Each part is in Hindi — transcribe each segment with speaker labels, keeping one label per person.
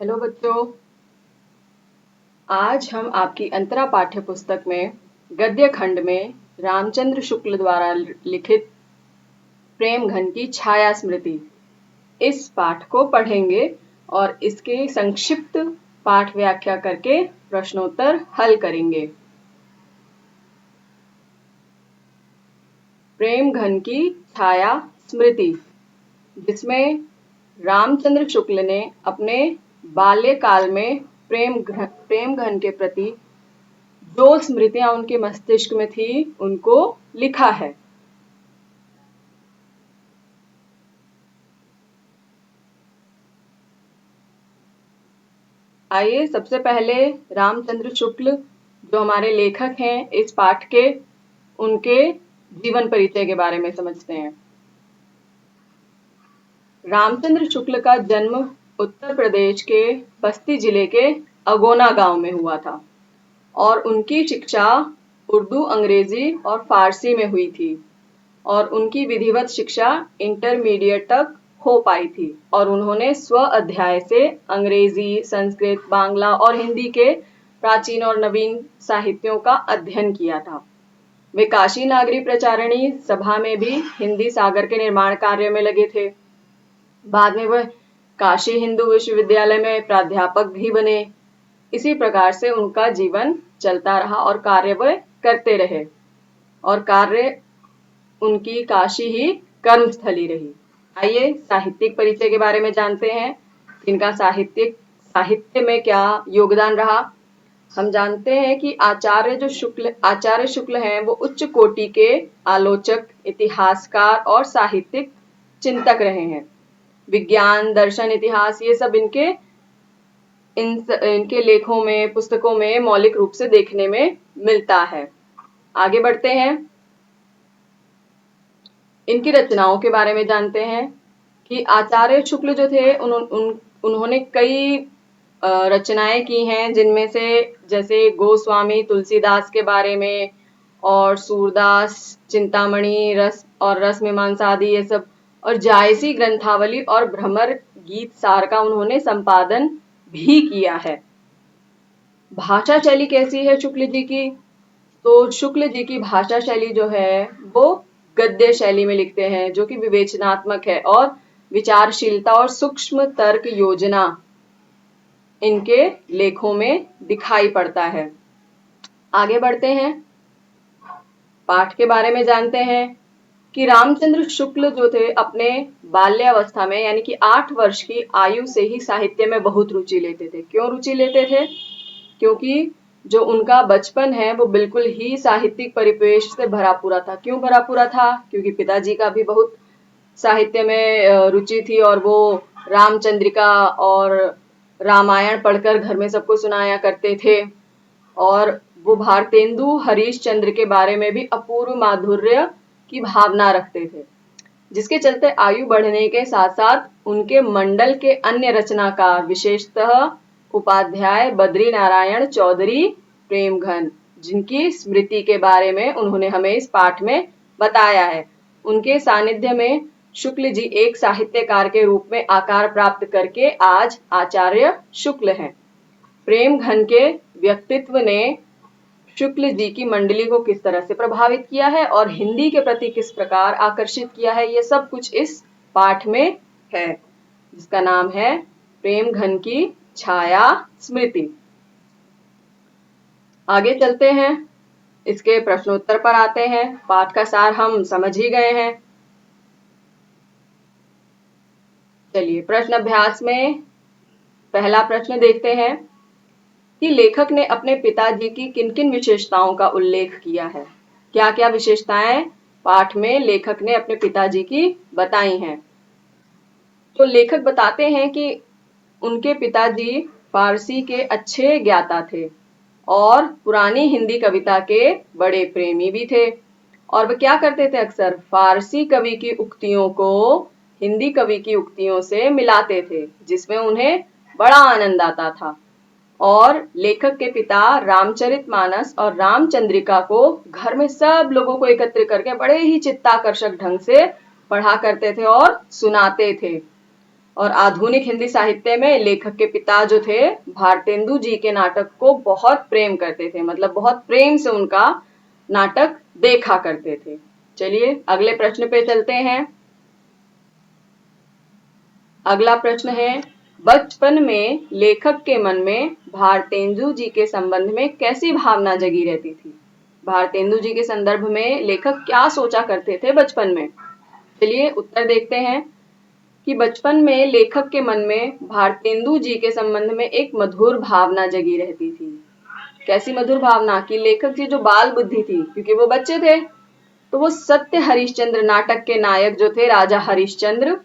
Speaker 1: हेलो बच्चों, आज हम आपकी अंतरा पाठ्य पुस्तक में गद्य खंड में रामचंद्र शुक्ल द्वारा लिखित प्रेम घन की छाया स्मृति इस पाठ को पढ़ेंगे और इसके संक्षिप्त पाठ व्याख्या करके प्रश्नोत्तर हल करेंगे। प्रेम घन की छाया स्मृति, जिसमें रामचंद्र शुक्ल ने अपने बाल्यकाल में प्रेम घन के प्रति जो स्मृतियां उनके मस्तिष्क में थी उनको लिखा है। आइए सबसे पहले रामचंद्र शुक्ल जो हमारे लेखक हैं इस पाठ के, उनके जीवन परिचय के बारे में समझते हैं। रामचंद्र शुक्ल का जन्म उत्तर प्रदेश के बस्ती जिले के अगोना गांव में हुआ था और उनकी शिक्षा उर्दू, अंग्रेजी और फारसी में हुई थी और उनकी विधिवत शिक्षा इंटरमीडिएट तक हो पाई थी और उन्होंने स्व अध्याय से अंग्रेजी, संस्कृत, बांग्ला और हिंदी के प्राचीन और नवीन साहित्यों का अध्ययन किया था। वे काशी नागरी प्रचारणी सभा में भी हिंदी सागर के निर्माण कार्य में लगे थे। बाद में वह काशी हिंदू विश्वविद्यालय में प्राध्यापक भी बने। इसी प्रकार से उनका जीवन चलता रहा और कार्य वह करते रहे और कार्य उनकी काशी ही कर्मस्थली रही। आइए साहित्यिक परिचय के बारे में जानते हैं। इनका साहित्य में क्या योगदान रहा। हम जानते हैं कि आचार्य शुक्ल हैं वो उच्च कोटि के आलोचक, इतिहासकार और साहित्यिक चिंतक रहे हैं। विज्ञान, दर्शन, इतिहास ये सब इनके लेखों में, पुस्तकों में मौलिक रूप से देखने में मिलता है। आगे बढ़ते हैं, इनकी रचनाओं के बारे में जानते हैं कि आचार्य शुक्ल जो थे उन्होंने कई रचनाएं की हैं, जिनमें से जैसे गोस्वामी तुलसीदास के बारे में और सूरदास, चिंतामणि, रस मीमांसा आदि ये सब, और जायसी ग्रंथावली और भ्रमर गीत सार का उन्होंने संपादन भी किया है। भाषा शैली कैसी है शुक्ल जी की? तो शुक्ल जी की भाषा शैली जो है वो गद्य शैली में लिखते हैं, जो कि विवेचनात्मक है और विचारशीलता और सूक्ष्म तर्क योजना इनके लेखों में दिखाई पड़ता है। आगे बढ़ते हैं, पाठ के बारे में जानते हैं कि रामचंद्र शुक्ल जो थे अपने बाल्यावस्था में यानी कि 8 वर्ष की आयु से ही साहित्य में बहुत रुचि लेते थे। क्यों रुचि लेते थे? क्योंकि जो उनका बचपन है वो बिल्कुल ही साहित्यिक परिवेश से भरा पूरा था। क्यों भरा पूरा था? क्योंकि पिताजी का भी बहुत साहित्य में रुचि थी और वो रामचंद्रिका और रामायण पढ़कर घर में सबको सुनाया करते थे और वो भारतेंदु हरीशचंद्र के बारे में भी अपूर्व माधुर्य की भावना रखते थे, जिसके चलते आयु बढ़ने के साथ साथ उनके मंडल के अन्य रचनाकार, विशेषतः उपाध्याय बद्री नारायण चौधरी प्रेमघन, जिनकी स्मृति के बारे में उन्होंने हमें इस पाठ में बताया है, उनके सानिध्य में शुक्ल जी एक साहित्यकार के रूप में आकार प्राप्त करके आज आचार्य शुक्ल हैं। प्रेमघन के व्यक्तित्व ने शुक्ल जी की मंडली को किस तरह से प्रभावित किया है और हिंदी के प्रति किस प्रकार आकर्षित किया है, ये सब कुछ इस पाठ में है, जिसका नाम है प्रेमघन की छाया स्मृति। आगे चलते हैं, इसके प्रश्नोत्तर पर आते हैं। पाठ का सार हम समझ ही गए हैं। चलिए प्रश्न अभ्यास में पहला प्रश्न देखते हैं कि लेखक ने अपने पिताजी की किन-किन विशेषताओं का उल्लेख किया है। क्या-क्या विशेषताएं पाठ में लेखक ने अपने पिताजी की बताई हैं। तो लेखक बताते हैं कि उनके पिताजी फारसी के अच्छे ज्ञाता थे और पुरानी हिंदी कविता के बड़े प्रेमी भी थे और वे क्या करते थे, अक्सर फारसी कवि की उक्तियों को हिंदी कवि की उक्तियों से मिलाते थे, जिसमें उन्हें बड़ा आनंद आता था। और लेखक के पिता रामचरितमानस और रामचंद्रिका को घर में सब लोगों को एकत्र करके बड़े ही चित्ताकर्षक ढंग से पढ़ा करते थे और सुनाते थे। और आधुनिक हिंदी साहित्य में लेखक के पिता जो थे भारतेंदु जी के नाटक को बहुत प्रेम करते थे, मतलब बहुत प्रेम से उनका नाटक देखा करते थे। चलिए अगले प्रश्न पे चलते हैं। अगला प्रश्न है, बचपन में लेखक के मन में भारतेंदु जी के संबंध में कैसी भावना जगी रहती थी? भारतेंदु जी के संदर्भ में लेखक क्या सोचा करते थे बचपन में? चलिए उत्तर देखते हैं कि बचपन में लेखक के मन में भारतेंदु जी के संबंध में एक मधुर भावना जगी रहती थी। कैसी मधुर भावना? कि लेखक की जो बाल बुद्धि थी, क्योंकि वो बच्चे थे, तो वो सत्य हरिश्चंद्र नाटक के नायक जो थे राजा हरिश्चंद्र,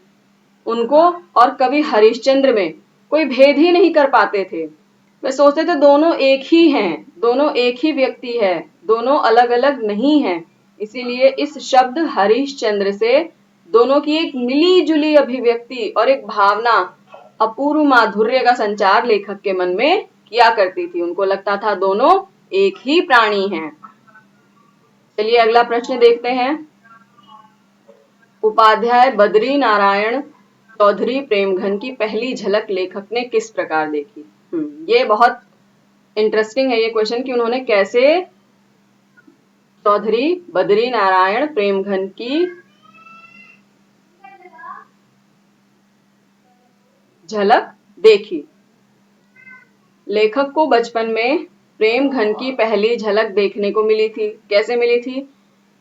Speaker 1: उनको और कवि हरिश्चंद्र में कोई भेद ही नहीं कर पाते थे। वे सोचते थे दोनों एक ही हैं, दोनों एक ही व्यक्ति है, दोनों अलग अलग नहीं हैं। इसीलिए इस शब्द हरिश्चंद्र से दोनों की एक मिली जुली अभिव्यक्ति और एक भावना, अपूर्व माधुर्य का संचार लेखक के मन में किया करती थी। उनको लगता था दोनों एक ही प्राणी हैं। चलिए अगला प्रश्न देखते हैं। उपाध्याय बद्री नारायण चौधरी प्रेमघन की पहली झलक लेखक ने किस प्रकार देखी? ये बहुत इंटरेस्टिंग है ये क्वेश्चन कि उन्होंने कैसे चौधरी बद्री नारायण प्रेमघन की झलक देखी। लेखक को बचपन में प्रेमघन की पहली झलक देखने को मिली थी। कैसे मिली थी?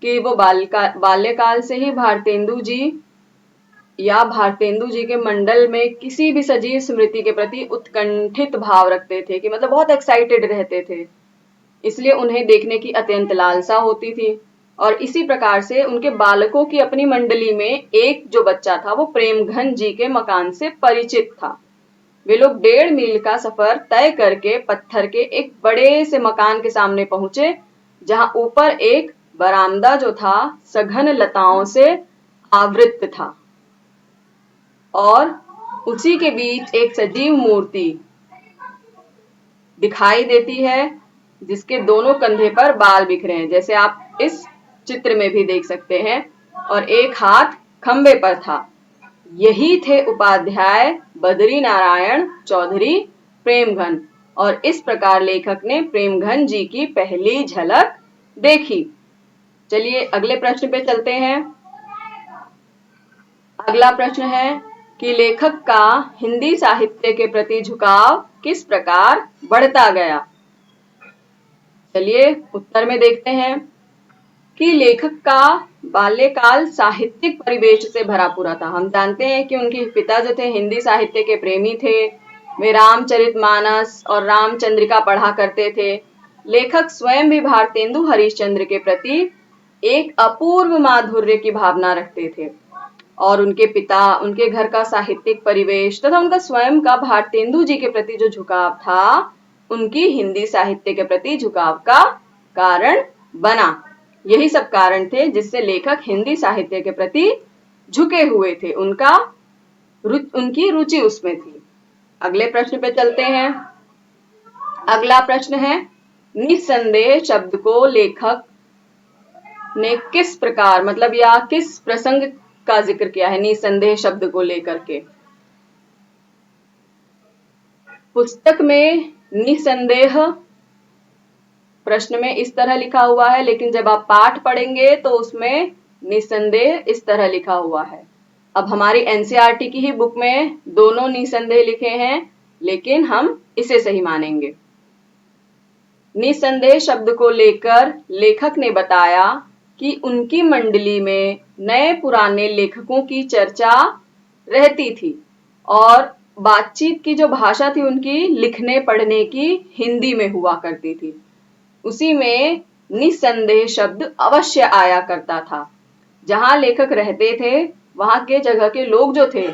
Speaker 1: कि वो बाल्यकाल से ही भारतेंदु जी के मंडल में किसी भी सजीव स्मृति के प्रति उत्कंठित भाव रखते थे, कि मतलब बहुत एक्साइटेड रहते थे, इसलिए उन्हें देखने की अत्यंत लालसा होती थी। और इसी प्रकार से उनके बालकों की अपनी मंडली में एक जो बच्चा था वो प्रेमघन जी के मकान से परिचित था। वे लोग 1.5 मील का सफर तय करके पत्थर के एक बड़े से मकान के सामने पहुंचे, जहां ऊपर एक बरामदा जो था सघन लताओं से आवृत था और उसी के बीच एक सजीव मूर्ति दिखाई देती है, जिसके दोनों कंधे पर बाल बिखरे हैं, जैसे आप इस चित्र में भी देख सकते हैं, और एक हाथ खंबे पर था। यही थे उपाध्याय बद्री नारायण चौधरी प्रेमघन, और इस प्रकार लेखक ने प्रेमघन जी की पहली झलक देखी। चलिए अगले प्रश्न पे चलते हैं। अगला प्रश्न है कि लेखक का हिंदी साहित्य के प्रति झुकाव किस प्रकार बढ़ता गया? चलिए उत्तर में देखते हैं कि लेखक का बाल्यकाल साहित्यिक परिवेश से भरा पूरा था। हम जानते हैं कि उनके पिता जो थे हिंदी साहित्य के प्रेमी थे। वे रामचरितमानस और रामचंद्रिका पढ़ा करते थे। लेखक स्वयं भी भारतेंदु हरिश्चंद्र के प्रति एक अपूर्व माधुर्य की भावना रखते थे, और उनके पिता, उनके घर का साहित्यिक परिवेश तथा उनका स्वयं का भारतेंदु जी के प्रति जो झुकाव था, उनकी हिंदी साहित्य के प्रति झुकाव का कारण बना। यही सब कारण थे जिससे लेखक हिंदी साहित्य के प्रति झुके हुए थे, उनकी रुचि उसमें थी। अगले प्रश्न पे चलते हैं। अगला प्रश्न है, निस्संदेह शब्द को लेखक ने किस प्रकार, मतलब या किस प्रसंग का जिक्र किया है निस्संदेह शब्द को लेकर के? पुस्तक में निस्संदेह प्रश्न में इस तरह लिखा हुआ है, लेकिन जब आप पाठ पढ़ेंगे तो उसमें निस्संदेह इस तरह लिखा हुआ है। अब हमारी एनसीईआरटी की ही बुक में दोनों निस्संदेह लिखे हैं, लेकिन हम इसे सही मानेंगे। निस्संदेह शब्द को लेकर लेखक ने बताया कि उनकी मंडली में नए पुराने लेखकों की चर्चा रहती थी, और बातचीत की जो भाषा थी उनकी लिखने पढ़ने की हिंदी में हुआ करती थी। उसी में निस्संदेह शब्द अवश्य आया करता था। जहां लेखक रहते थे वहां के जगह के लोग जो थे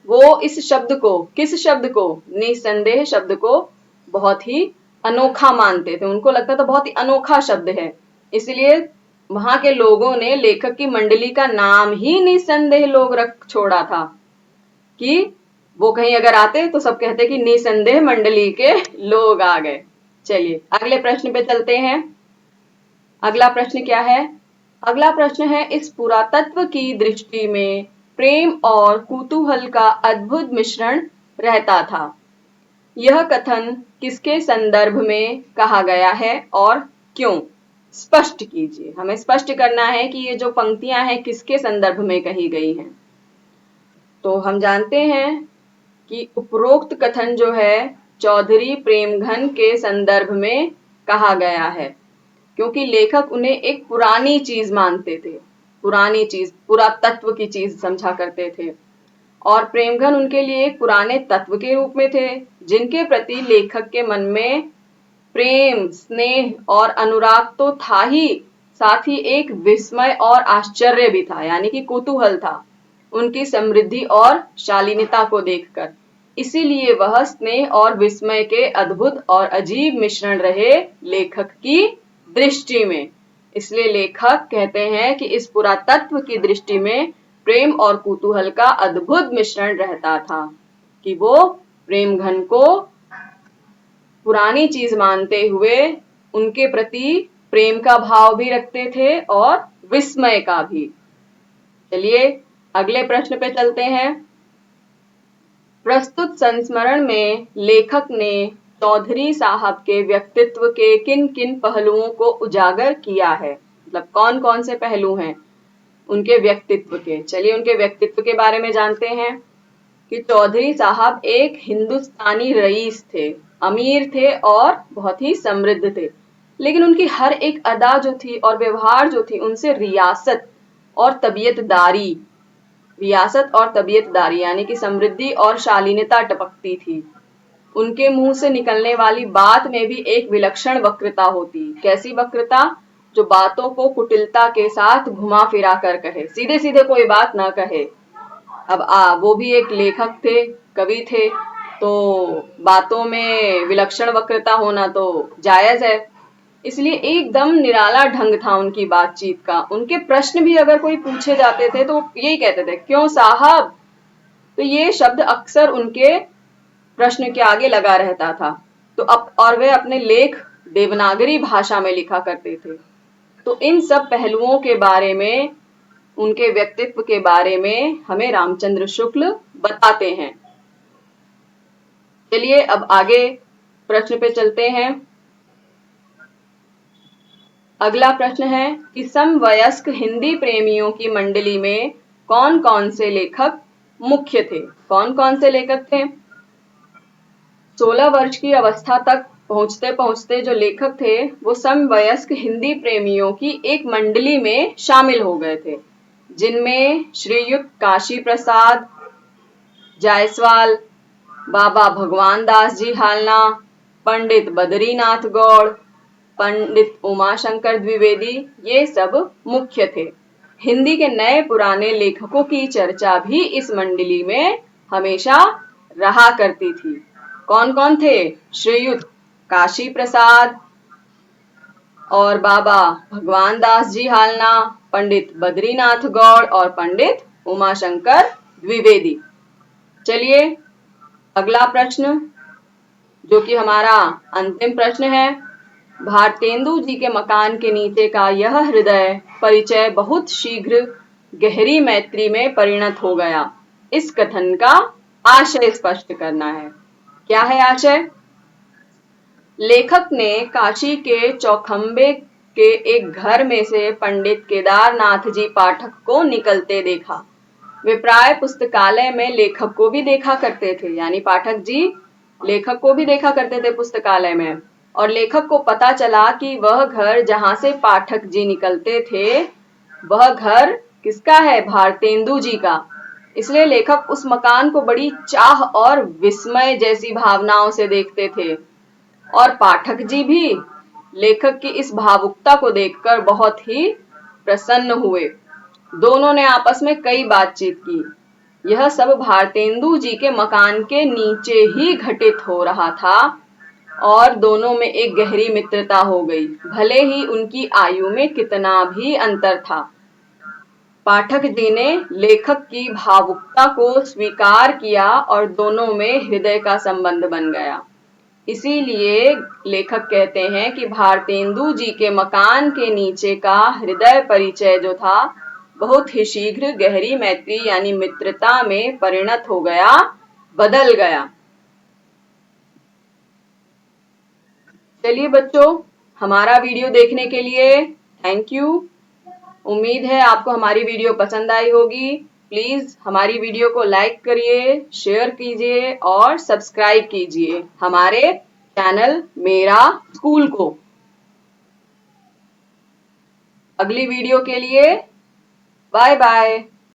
Speaker 1: वो इस शब्द को, किस शब्द को, निस्संदेह शब्द को बहुत ही अनोखा मानते थे। उनको लगता था बहुत ही अनोखा शब्द है, इसलिए वहां के लोगों ने लेखक की मंडली का नाम ही निस्संदेह लोग रख छोड़ा था, कि वो कहीं अगर आते तो सब कहते कि निस्संदेह मंडली के लोग आ गए। चलिए अगले प्रश्न पे चलते हैं। अगला प्रश्न क्या है? अगला प्रश्न है, इस पुरातत्व की दृष्टि में प्रेम और कुतूहल का अद्भुत मिश्रण रहता था। यह कथन किसके संदर्भ में कहा गया है और क्यों? स्पष्ट कीजिए। हमें स्पष्ट करना है कि ये जो पंक्तियां हैं किसके संदर्भ में कही गई हैं। तो हम जानते हैं कि उपरोक्त कथन जो है चौधरी प्रेमघन के संदर्भ में कहा गया है, क्योंकि लेखक उन्हें एक पुरानी चीज मानते थे, पुरानी चीज, पुरातत्व की चीज समझा करते थे, और प्रेमघन उनके लिए एक पुराने तत्व के रूप में थे, जिनके प्रति लेखक के मन में प्रेम, स्नेह और अनुराग तो था ही, साथ ही एक विस्मय और आश्चर्य भी था, यानी कि कुतूहल था उनकी समृद्धि और शालीनता को देखकर। इसीलिए वह स्नेह और विस्मय के अद्भुत और अजीब मिश्रण रहे लेखक की दृष्टि में। इसलिए लेखक कहते हैं कि इस पुरातत्व की दृष्टि में प्रेम और कुतूहल का अद्भुत मिश्रण रहता था, कि वो प्रेमघन को पुरानी चीज मानते हुए उनके प्रति प्रेम का भाव भी रखते थे और विस्मय का भी। चलिए अगले प्रश्न पे चलते हैं। प्रस्तुत संस्मरण में लेखक ने चौधरी साहब के व्यक्तित्व के किन किन पहलुओं को उजागर किया है? मतलब कौन कौन से पहलू हैं उनके व्यक्तित्व के। चलिए उनके व्यक्तित्व के बारे में जानते हैं कि चौधरी साहब एक हिंदुस्तानी रईस थे, अमीर थे और बहुत ही समृद्ध थे, लेकिन उनकी हर एक अदा जो थी और व्यवहार जो थी उनसे रियासत और तबीयतदारी यानी कि समृद्धि और शालीनता टपकती थी। उनके मुंह से निकलने वाली बात में भी एक विलक्षण वक्रता होती। कैसी वक्रता? जो बातों को कुटिलता के साथ घुमा फिरा कर कहे, सीधे सीधे कोई बात ना कहे। अब वो भी एक लेखक थे, कवि थे, तो बातों में विलक्षण वक्रता होना तो जायज है। इसलिए एकदम निराला ढंग था उनकी बातचीत का। उनके प्रश्न भी अगर कोई पूछे जाते थे तो यही कहते थे, क्यों साहब? तो ये शब्द अक्सर उनके प्रश्न के आगे लगा रहता था। तो और वे अपने लेख देवनागरी भाषा में लिखा करते थे। तो इन सब पहलुओं के बारे में, उनके व्यक्तित्व के बारे में हमें रामचंद्र शुक्ल बताते हैं। चलिए अब आगे प्रश्न पे चलते हैं। अगला प्रश्न है कि समवयस्क हिंदी प्रेमियों की मंडली में कौन कौन से लेखक मुख्य थे? कौन कौन से लेखक थे? 16 वर्ष की अवस्था तक पहुंचते पहुंचते जो लेखक थे वो समवयस्क हिंदी प्रेमियों की एक मंडली में शामिल हो गए थे, जिनमें श्रीयुत काशी प्रसाद जायसवाल, बाबा भगवान दास जी हालना, पंडित बद्रीनाथ गौड़, पंडित उमाशंकर द्विवेदी, ये सब मुख्य थे। हिंदी के नए पुराने लेखकों की चर्चा भी इस मंडली में हमेशा रहा करती थी। कौन कौन थे? श्रीयुत काशी प्रसाद और बाबा भगवान दास जी हालना, पंडित बद्रीनाथ गौड़ और पंडित उमाशंकर द्विवेदी। चलिए अगला प्रश्न, जो कि हमारा अंतिम प्रश्न है। भारतेंदु जी के मकान के नीचे का यह हृदय परिचय बहुत शीघ्र गहरी मैत्री में परिणत हो गया। इस कथन का आशय स्पष्ट करना है। क्या है आशय? लेखक ने काशी के चौखंबे के एक घर में से पंडित केदारनाथ जी पाठक को निकलते देखा। वे प्राय पुस्तकालय में लेखक को भी देखा करते थे, यानी पाठक जी लेखक को भी देखा करते थे पुस्तकालय में। और लेखक को पता चला कि वह घर जहां से पाठक जी निकलते थे वह घर किसका है? भारतेंदु जी का। इसलिए लेखक उस मकान को बड़ी चाह और विस्मय जैसी भावनाओं से देखते थे, और पाठक जी भी लेखक की इस भावुकता को देखकर बहुत ही प्रसन्न हुए। दोनों ने आपस में कई बातचीत की। यह सब भारतेंदु जी के मकान के नीचे ही घटित हो रहा था और दोनों में एक गहरी मित्रता हो गई, भले ही उनकी आयु में कितना भी अंतर था। पाठक जी ने लेखक की भावुकता को स्वीकार किया और दोनों में हृदय का संबंध बन गया। इसीलिए लेखक कहते हैं कि भारतेंदु जी के मकान के नीचे का हृदय परिचय जो था बहुत ही शीघ्र गहरी मैत्री यानी मित्रता में परिणत हो गया, बदल गया। चलिए बच्चों, हमारा वीडियो देखने के लिए थैंक यू। उम्मीद है आपको हमारी वीडियो पसंद आई होगी। प्लीज हमारी वीडियो को लाइक करिए, शेयर कीजिए और सब्सक्राइब कीजिए हमारे चैनल मेरा स्कूल को। अगली वीडियो के लिए बाय बाय।